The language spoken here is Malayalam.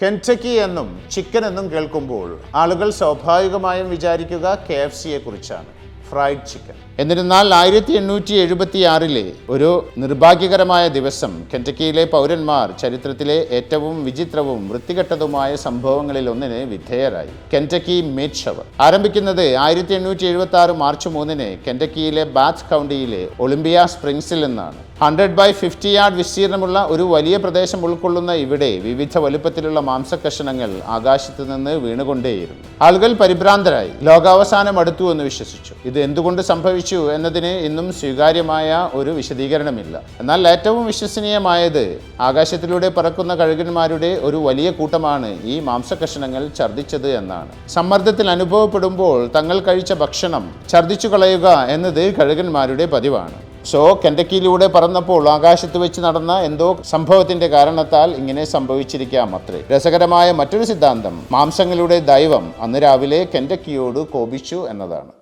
കെൻറ്റക്കി എന്നും ചിക്കൻ എന്നും കേൾക്കുമ്പോൾ ആളുകൾ സ്വാഭാവികമായും വിചാരിക്കുക KFCയെ കുറിച്ചാണ്, ഫ്രൈഡ് ചിക്കൻ. എന്നിരുന്നാൽ 1876 ഒരു നിർഭാഗ്യകരമായ ദിവസം കെൻറ്റക്കിയിലെ പൗരന്മാർ ചരിത്രത്തിലെ ഏറ്റവും വിചിത്രവും വൃത്തികെട്ടതുമായ സംഭവങ്ങളിൽ ഒന്നിന് വിധേയരായി. കെൻറ്റക്കി മീറ്റ് ഷവർ ആരംഭിക്കുന്നത് 1876 മാർച്ച് 3 കെൻറ്റക്കിയിലെ ബാത്ത് കൗണ്ടിയിലെ ഒളിമ്പിയ സ്പ്രിങ്സിൽ നിന്നാണ്. 100x50 യാർഡ് വിസ്തീർണമുള്ള ഒരു വലിയ പ്രദേശം ഉൾക്കൊള്ളുന്ന ഇവിടെ വിവിധ വലുപ്പത്തിലുള്ള മാംസക്കഷണങ്ങൾ ആകാശത്ത് നിന്ന് വീണുകൊണ്ടേയിരുന്നു. ആളുകൾ പരിഭ്രാന്തരായി. ലോകാവസാനം അടുത്തു എന്ന് വിശ്വസിച്ചു. ഇത് എന്തുകൊണ്ട് സംഭവിച്ചു എന്നതിന് ഇന്നും സ്വീകാര്യമായ ഒരു വിശദീകരണമില്ല. എന്നാൽ ഏറ്റവും വിശ്വസനീയമായത് ആകാശത്തിലൂടെ പറക്കുന്ന കഴുകന്മാരുടെ ഒരു വലിയ കൂട്ടമാണ് ഈ മാംസക്കഷണങ്ങൾ ഛർദ്ദിച്ചത് എന്നാണ്. സമ്മർദ്ദത്തിൽ അനുഭവപ്പെടുമ്പോൾ തങ്ങൾ കഴിച്ച ഭക്ഷണം ഛർദ്ദിച്ചു കളയുക എന്നത് കഴുകന്മാരുടെ പതിവാണ്. കെൻറ്റക്കിയിലൂടെ പറന്നപ്പോൾ ആകാശത്ത് വെച്ച് നടന്ന എന്തോ സംഭവത്തിന്റെ കാരണത്താൽ ഇങ്ങനെ സംഭവിച്ചിരിക്കാം അത്രേ. രസകരമായ മറ്റൊരു സിദ്ധാന്തം മാംസങ്ങളുടെ ദൈവം അന്ന് രാവിലെ കെൻറ്റക്കിയോട് കോപിച്ചു എന്നതാണ്.